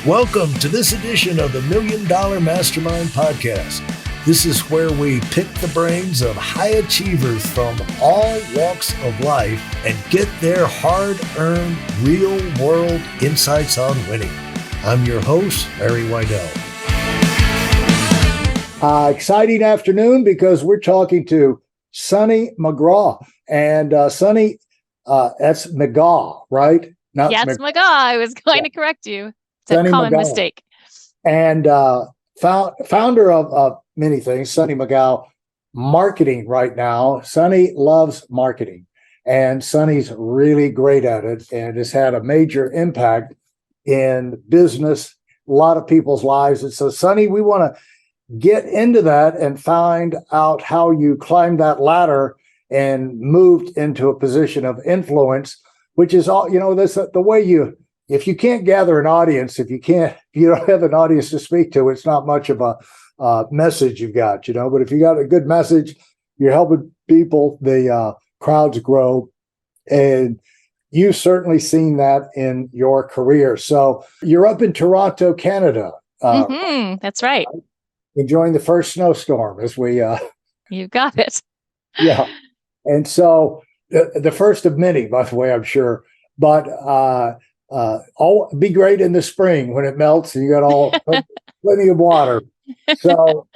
Welcome to this edition of the Million Dollar Mastermind podcast. This is where we pick the brains of high achievers from all walks of life and get their hard-earned, real-world insights on winning. I'm your host, Larry Weidel. Exciting afternoon because we're talking to Sunny McGaw. And Sunny, that's McGaw, right? Yes, McGaw. I was going to correct you. It's Sunny a common McGaw. mistake. And founder of many things, Sunny McGaw Marketing right now. Sunny loves marketing, and Sunny's really great at it and has had a major impact in business, a lot of people's lives. And so, Sunny, we want to get into that and find out how you climbed that ladder and moved into a position of influence, which is all, this the way if you can't gather an audience, if you don't have an audience to speak to, it's not much of a message you've got, but if you got a good message, you're helping people, the crowds grow. And you've certainly seen that in your career. So you're up in Toronto, Canada. That's right. Enjoying the first snowstorm as we... You got it. Yeah. And so the first of many, by the way, I'm sure. But be great in the spring when it melts and you got plenty of water. So,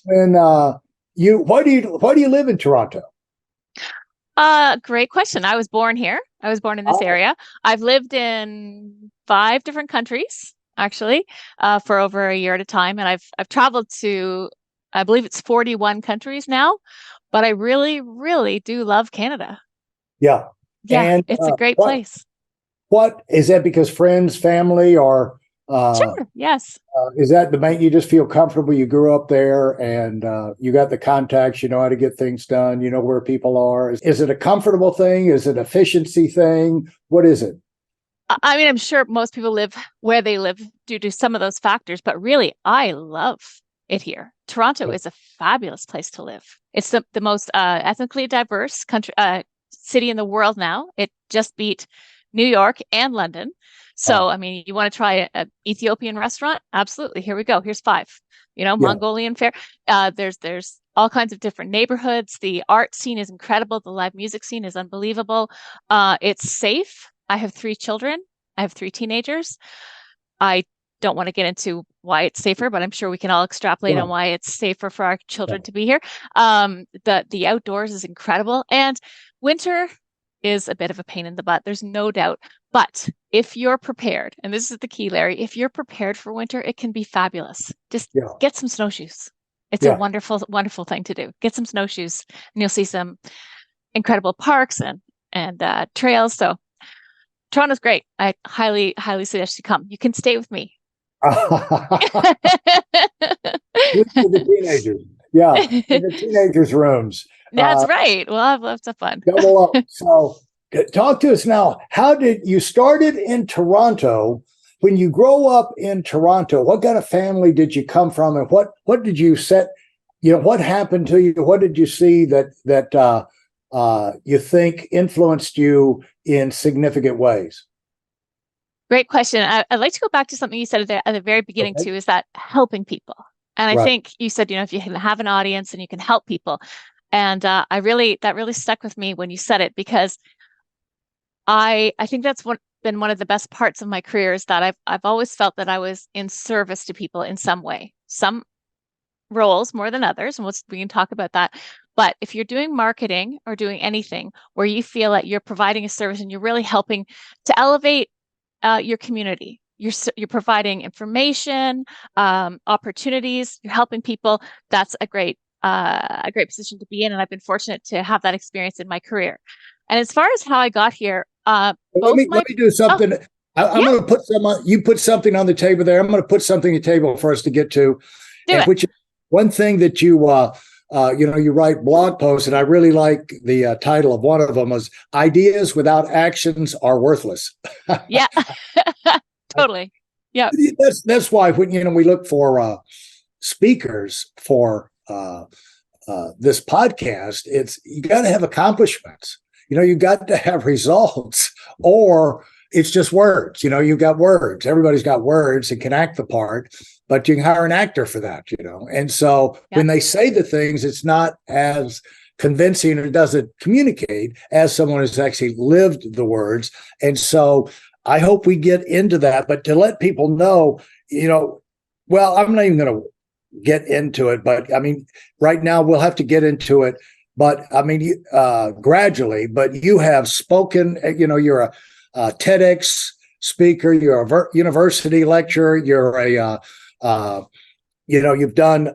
and why do you live in Toronto? Great question. I was born here. I was born in this area. I've lived in 5 different countries, actually, for over a year at a time, and I've traveled to, I believe it's 41 countries now. But I really, really do love Canada. Yeah, and it's a great place. What is that? Because friends, family, or sure, yes. Is that to make you just feel comfortable? You grew up there, and you got the contacts. You know how to get things done. You know where people are. Is it a comfortable thing? Is it an efficiency thing? What is it? I mean, I'm sure most people live where they live due to some of those factors, but really, I love it here. Toronto is a fabulous place to live. It's the most ethnically diverse city in the world now. It just beat New York and London. So, I mean, you want to try an Ethiopian restaurant? Absolutely. Here we go. Here's 5. Mongolian fare. There's all kinds of different neighborhoods. The art scene is incredible. The live music scene is unbelievable. It's safe. I have 3 children. I have 3 teenagers. I don't want to get into why it's safer, but I'm sure we can all extrapolate on why it's safer for our children to be here. The outdoors is incredible, and winter is a bit of a pain in the butt. There's no doubt. But if you're prepared, and this is the key, Larry, if you're prepared for winter, it can be fabulous. Just get some snowshoes. It's a wonderful, wonderful thing to do. Get some snowshoes, and you'll see some incredible parks and trails. So Toronto's great. I highly, highly suggest you come. You can stay with me. The teenagers. Yeah, in the teenagers' rooms. That's right. We'll have lots of fun. Double up. So talk to us now. How did you started in Toronto? When you grow up in Toronto, what kind of family did you come from, and what did you set? What happened to you? What did you see that you think influenced you in significant ways? Great question. I'd like to go back to something you said at the very beginning too, is that helping people. And I think you said, if you can have an audience and you can help people. And that really stuck with me when you said it, because I think that's been one of the best parts of my career, is that I've always felt that I was in service to people in some way, some roles more than others. And we can talk about that. But if you're doing marketing or doing anything where you feel that you're providing a service and you're really helping to elevate your community, you're providing information, opportunities, you're helping people, that's a great position to be in. And I've been fortunate to have that experience in my career. And as far as how I got here, let me do something. I'm going to put you put something on the table there. I'm going to put something on the table for us to get to, which is one thing that you write blog posts, and I really like the title of one of them was "Ideas Without Actions Are Worthless." Yeah, totally. Yeah, that's why when we look for speakers for this podcast, you got to have accomplishments. You got to have results, or it's just words. You've got words. Everybody's got words and can act the part, but you can hire an actor for that, And so when they say the things, it's not as convincing or doesn't communicate as someone who's actually lived the words. And so I hope we get into that, but to let people know, well, I'm not even going to get into it, but I mean, right now we'll have to get into it, but I mean, gradually, but you have spoken, you're a TEDx speaker, you're a university lecturer, you're you've done,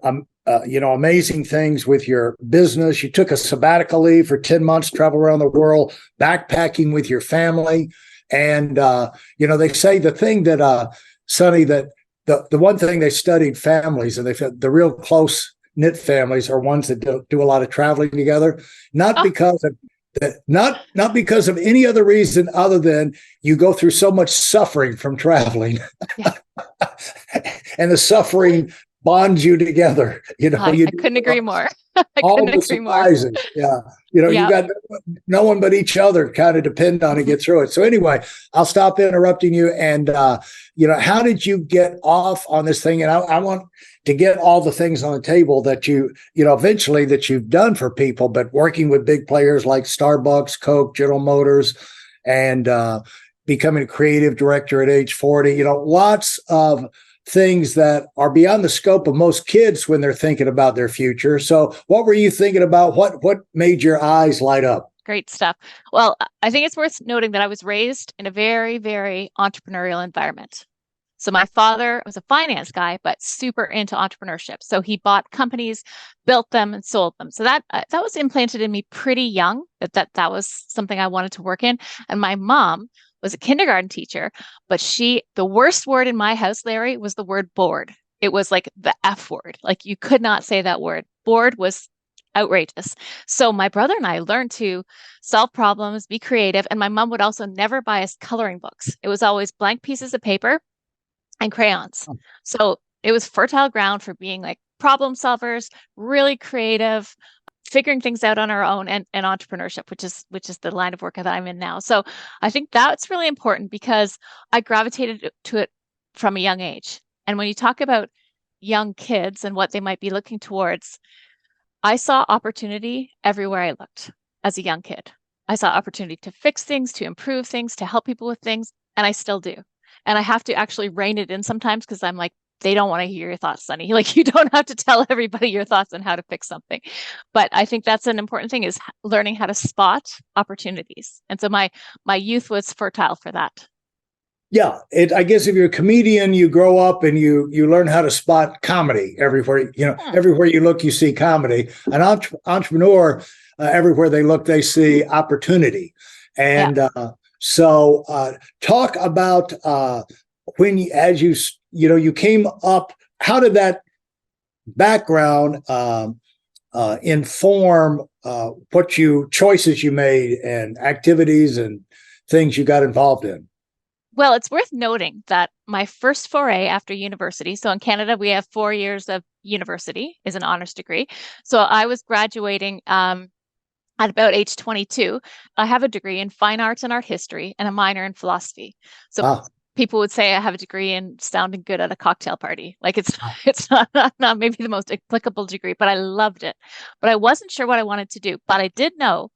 amazing things with your business. You took a sabbatical leave for 10 months, travel around the world, backpacking with your family. And, they say the thing that, Sunny, that the one thing they studied families, and they found the real close knit families are ones that do a lot of traveling together, not because of any other reason other than you go through so much suffering from traveling. Yeah. And the suffering bonds you together. I couldn't agree more. All the surprises. Yeah. You got no one but each other kind of depend on to get through it. So anyway, I'll stop interrupting you. And, how did you get off on this thing? And I want to get all the things on the table that eventually that you've done for people, but working with big players like Starbucks, Coke, General Motors, and becoming a creative director at age 40, lots of things that are beyond the scope of most kids when they're thinking about their future. So what were you thinking about? What made your eyes light up? Great stuff. Well, I think it's worth noting that I was raised in a very, very entrepreneurial environment. So my father was a finance guy, but super into entrepreneurship. So he bought companies, built them, and sold them. So that was implanted in me pretty young, that was something I wanted to work in. And my mom was a kindergarten teacher, but the worst word in my house, Larry, was the word bored. It was like the F word. Like you could not say that word. Bored was outrageous. So my brother and I learned to solve problems, be creative. And my mom would also never buy us coloring books. It was always blank pieces of paper and crayons. So it was fertile ground for being like problem solvers, really creative, figuring things out on our own, and entrepreneurship, which is the line of work that I'm in now. So I think that's really important because I gravitated to it from a young age. And when you talk about young kids and what they might be looking towards, I saw opportunity everywhere I looked as a young kid. I saw opportunity to fix things, to improve things, to help people with things, and I still do. And I have to actually rein it in sometimes because I'm like, they don't want to hear your thoughts, Sunny. Like you don't have to tell everybody your thoughts on how to fix something. But I think that's an important thing, is learning how to spot opportunities. And so my youth was fertile for that. Yeah, I guess if you're a comedian, you grow up and you learn how to spot comedy everywhere. Everywhere you look, you see comedy. An entrepreneur, everywhere they look, they see opportunity. And so talk about when you came up, how did that background inform what choices you made and activities and things you got involved in? Well, it's worth noting that my first foray after university, so in Canada, we have 4 years of university, is an honors degree. So I was graduating at about age 22. I have a degree in fine arts and art history and a minor in philosophy. So people would say I have a degree in sounding good at a cocktail party. Like it's not maybe the most applicable degree, but I loved it. But I wasn't sure what I wanted to do. But I did know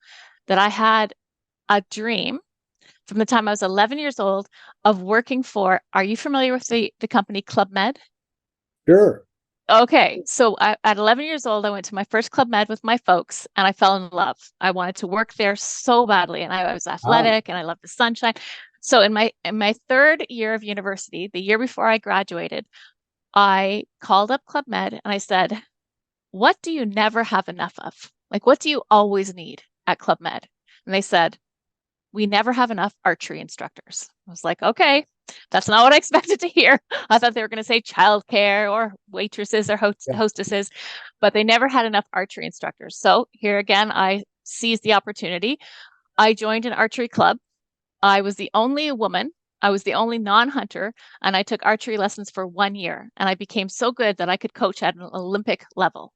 that I had a dream from the time I was 11 years old of working for, are you familiar with the company Club Med? Sure. Okay. So at 11 years old, I went to my first Club Med with my folks and I fell in love. I wanted to work there so badly. And I was athletic and I loved the sunshine. So in my third year of university, the year before I graduated, I called up Club Med and I said, what do you never have enough of? Like, what do you always need at Club Med? And they said, we never have enough archery instructors. I was like, okay, that's not what I expected to hear. I thought they were going to say childcare or waitresses or hostesses, but they never had enough archery instructors. So here again, I seized the opportunity. I joined an archery club. I was the only woman. I was the only non-hunter, and I took archery lessons for 1 year. And I became so good that I could coach at an Olympic level.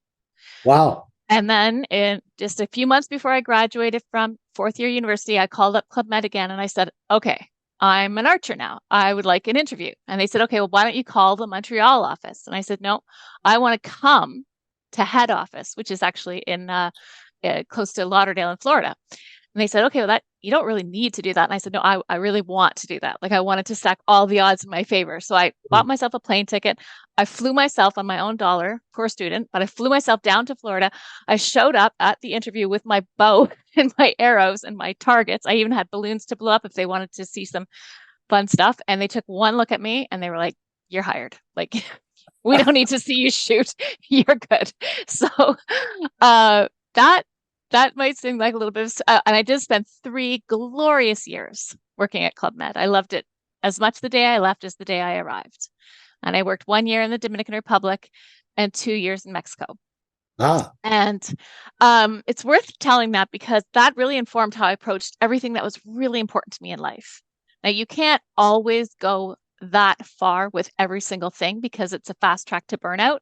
Wow. And then in just a few months before I graduated from fourth year university, I called up Club Med again and I said, okay, I'm an archer now. I would like an interview. And they said, okay, well, why don't you call the Montreal office? And I said, no, I want to come to head office, which is actually in close to Lauderdale in Florida. And they said, okay, well, that you don't really need to do that. And I said, no, I really want to do that. Like I wanted to stack all the odds in my favor. So I bought myself a plane ticket. I flew myself on my own dollar, poor student, but I flew myself down to Florida. I showed up at the interview with my bow and my arrows and my targets. I even had balloons to blow up if they wanted to see some fun stuff. And they took one look at me and they were like, you're hired. Like, we don't need to see you shoot. You're good. So that might seem like a little bit of, and I did spend 3 glorious years working at Club Med. I loved it as much the day I left as the day I arrived. And I worked 1 year in the Dominican Republic and 2 years in Mexico. And it's worth telling that because that really informed how I approached everything that was really important to me in life. Now, you can't always go that far with every single thing because it's a fast track to burnout.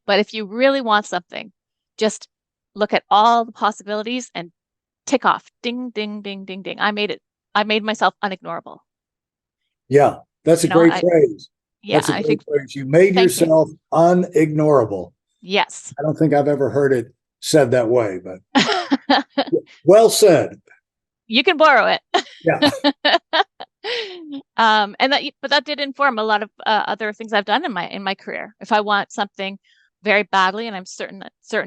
But if you really want something, just look at all the possibilities and tick off, ding, ding, ding, ding, ding. I made myself unignorable. Yeah, that's a great phrase. Yeah, that's a great phrase. You made yourself unignorable. Yes. I don't think I've ever heard it said that way, but well said. You can borrow it. Yeah. But that did inform a lot of other things I've done in my career. If I want something very badly, and I'm certain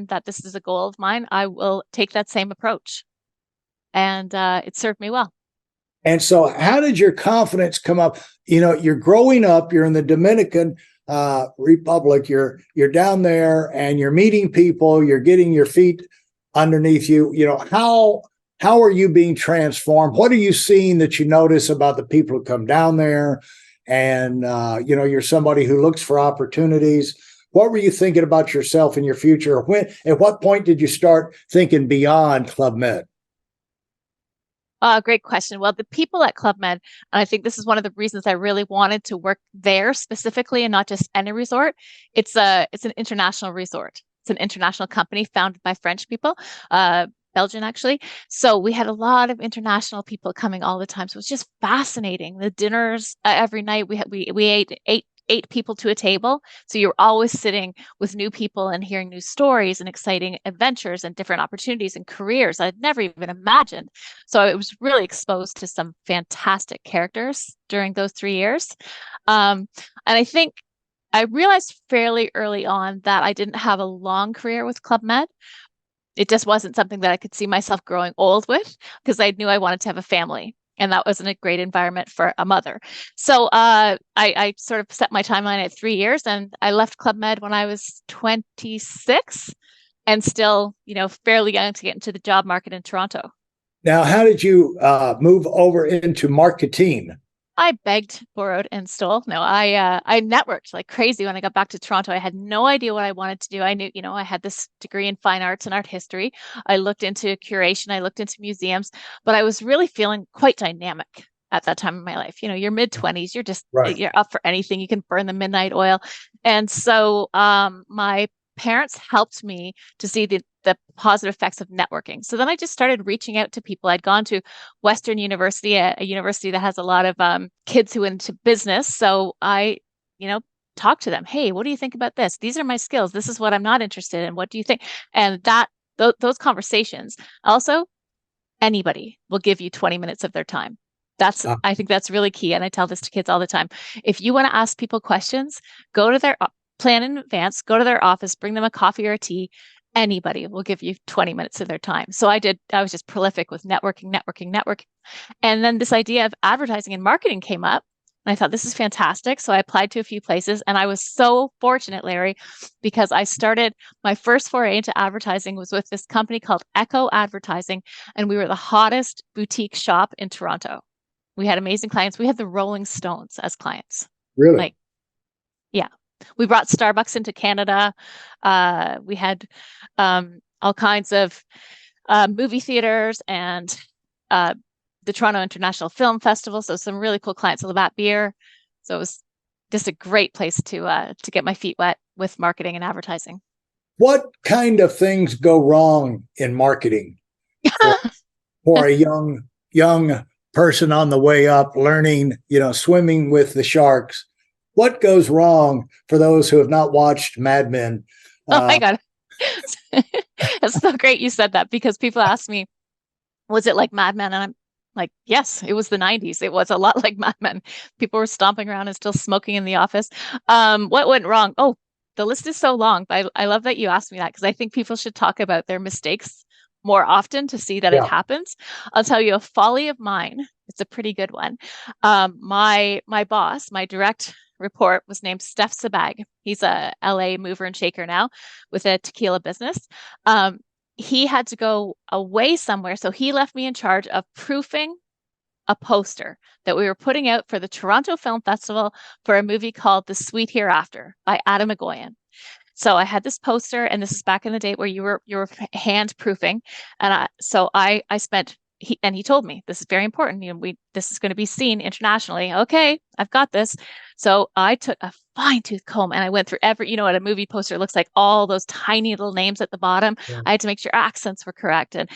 that this is a goal of mine, I will take that same approach. And it served me well. And so how did your confidence come up? You're growing up, you're in the Dominican Republic, you're down there and you're meeting people, you're getting your feet underneath you. How are you being transformed? What are you seeing that you notice about the people who come down there? And, you're somebody who looks for opportunities. What were you thinking about yourself and your future? At what point did you start thinking beyond Club Med? Great question. Well, the people at Club Med, and I think this is one of the reasons I really wanted to work there specifically and not just any resort. It's an international resort. It's an international company founded by French people, Belgian actually. So we had a lot of international people coming all the time. So it was just fascinating. The dinners every night we ate eight people to a table. So you're always sitting with new people and hearing new stories and exciting adventures and different opportunities and careers I'd never even imagined. So I was really exposed to some fantastic characters during those 3 years. And I think I realized fairly early on that I didn't have a long career with Club Med. It just wasn't something that I could see myself growing old with because I knew I wanted to have a family. And that wasn't a great environment for a mother. So I sort of set my timeline at 3 years, and I left Club Med when I was 26 and still, fairly young to get into the job market in Toronto. Now, how did you move over into marketing? I begged, borrowed, and stole. No, I networked like crazy when I got back to Toronto. I had no idea what I wanted to do. I knew, I had this degree in fine arts and art history. I looked into curation. I looked into museums, but I was really feeling quite dynamic at that time in my life. Your mid-20s, you're just, you're up for anything. You can burn the midnight oil. And so my parents helped me to see the positive effects of networking. So then I just started reaching out to people. I'd gone to Western University, a university that has a lot of kids who went into business. So I, talked to them. Hey, what do you think about this? These are my skills. This is what I'm not interested in. What do you think? And those conversations. Also, anybody will give you 20 minutes of their time. I think that's really key. And I tell this to kids all the time. If you want to ask people questions, go to their plan in advance, go to their office, bring them a coffee or a tea. Anybody will give you 20 minutes of their time. So I was just prolific with networking. And then this idea of advertising and marketing came up. And I thought, this is fantastic. So I applied to a few places. And I was so fortunate, Larry, because I started my first foray into advertising was with this company called Echo Advertising. And we were the hottest boutique shop in Toronto. We had amazing clients. We had the Rolling Stones as clients. Really? Yeah. We brought Starbucks into Canada. We had all kinds of movie theaters and the Toronto International Film Festival. So some really cool clients, Labatt Beer. So it was just a great place to get my feet wet with marketing and advertising. What kind of things go wrong in marketing for a young person on the way up, learning, swimming with the sharks. What goes wrong for those who have not watched Mad Men? Oh my God. It's so great you said that, because people ask me, was it like Mad Men? And I'm like, yes, it was the 90s. It was a lot like Mad Men. People were stomping around and still smoking in the office. What went wrong? Oh, the list is so long, but I love that you asked me that, because I think people should talk about their mistakes more often to see that it happens. I'll tell you a folly of mine. It's a pretty good one. My boss, my direct report, was named Steph Sabag. He's a LA mover and shaker now with a tequila business. He had to go away somewhere, so he left me in charge of proofing a poster that we were putting out for the Toronto Film Festival for a movie called The Sweet Hereafter by Adam McGowan. So I had this poster, and this is back in the day where you were hand proofing, and I spent. He told me, this is very important. This is going to be seen internationally. Okay, I've got this. So I took a fine tooth comb and I went through what a movie poster looks like, all those tiny little names at the bottom. Yeah. I had to make sure accents were correct and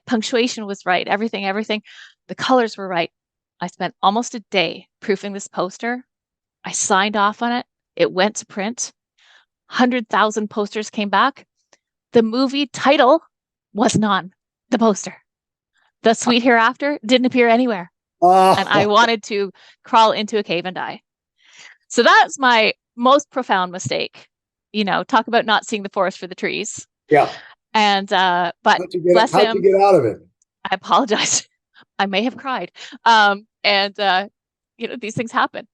punctuation was right. Everything. The colors were right. I spent almost a day proofing this poster. I signed off on it. It went to print. 100,000 posters came back. The movie title wasn't on the poster. The Sweet Hereafter didn't appear anywhere. And I wanted to crawl into a cave and die. So that's my most profound mistake. Talk about not seeing the forest for the trees. Yeah. And but how'd you get out of it? I apologize. I may have cried. These things happen.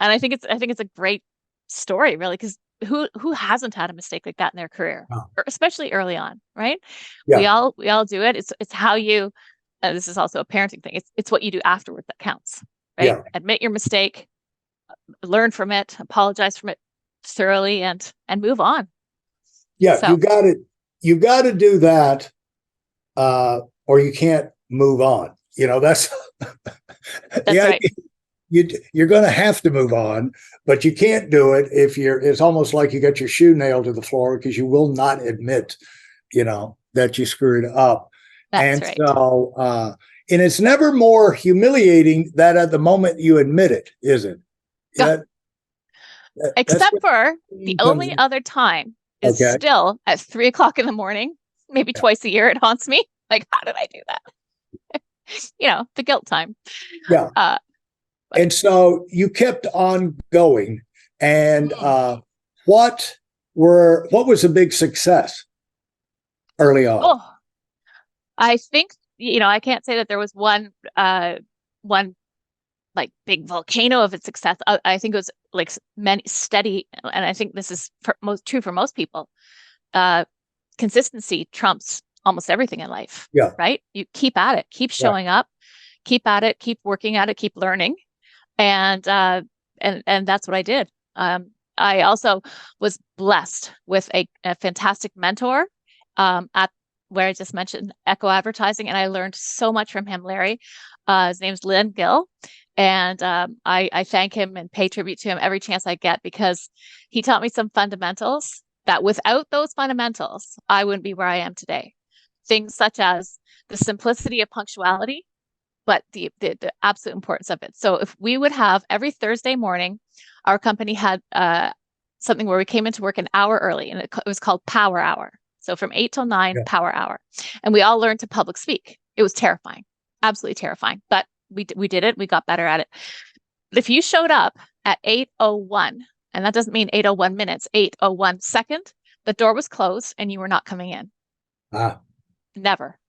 And I think it's a great story, really, because who hasn't had a mistake like that in their career, or especially early on, right? Yeah. We all do it. It's how you. This is also a parenting thing. It's what you do afterward that counts, right? Yeah. Admit your mistake, learn from it, apologize from it thoroughly, and move on. Yeah, so. You got to do that, or you can't move on. That's right. You're going to have to move on, but you can't do it if it's almost like you got your shoe nailed to the floor, because you will not admit, that you screwed up. That's right. So, and it's never more humiliating than at the moment you admit it, is it? Yeah. Except for the only other time is still at 3:00 in the morning, maybe twice a year. It haunts me. Like, how did I do that? The guilt time. Yeah. And so you kept on going. And what was a big success early on? Oh. I think, I can't say that there was one like big volcano of its success. I think it was like many steady, and I think this is true for most people. Consistency trumps almost everything in life. Yeah. Right. You keep at it, keep showing up, keep at it, keep working at it, keep learning, and that's what I did. I also was blessed with a fantastic mentor at where I just mentioned Echo Advertising, and I learned so much from him, Larry. His name's Len Gill, and I thank him and pay tribute to him every chance I get, because he taught me some fundamentals that without those fundamentals, I wouldn't be where I am today. Things such as the simplicity of punctuality, but the absolute importance of it. So if we would have every Thursday morning, our company had something where we came into work an hour early, and it was called Power Hour. So from 8 till 9, Power Hour. And we all learned to public speak. It was terrifying, absolutely terrifying. But we did it. We got better at it. But if you showed up at 8:01, and that doesn't mean 8:01 minutes, 8:01 second, the door was closed and you were not coming in. Never.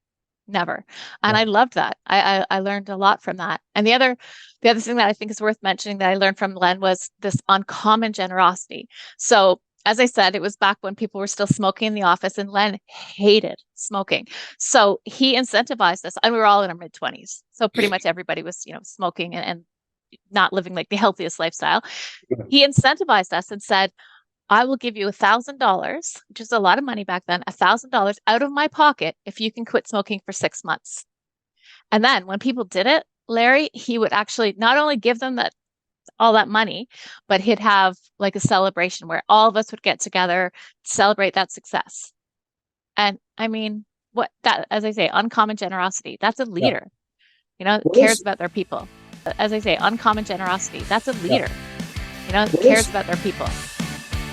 And I loved that. I learned a lot from that. And the other thing that I think is worth mentioning that I learned from Len was this uncommon generosity. So as I said, it was back when people were still smoking in the office, and Len hated smoking. So he incentivized us, and we were all in our mid-20s. So pretty much everybody was, smoking and not living like the healthiest lifestyle. He incentivized us and said, I will give you $1,000, which is a lot of money back then, $1,000 out of my pocket if you can quit smoking for 6 months. And then when people did it, Larry, he would actually not only give them all that money, but he'd have like a celebration where all of us would get together, celebrate that success. And I mean, as I say, uncommon generosity, that's a leader. cares about their people. As I say, uncommon generosity. That's a leader, cares about their people.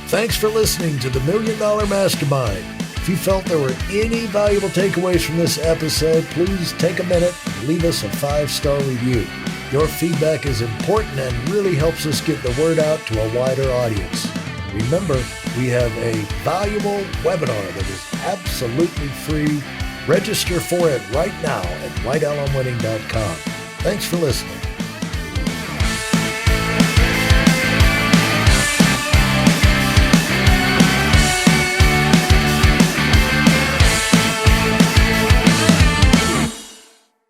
Thanks for listening to the Million Dollar Mastermind. If you felt there were any valuable takeaways from this episode, please take a minute and leave us a 5-star review. Your feedback is important and really helps us get the word out to a wider audience. Remember, we have a valuable webinar that is absolutely free. Register for it right now at weidelonwinning.com. Thanks for listening.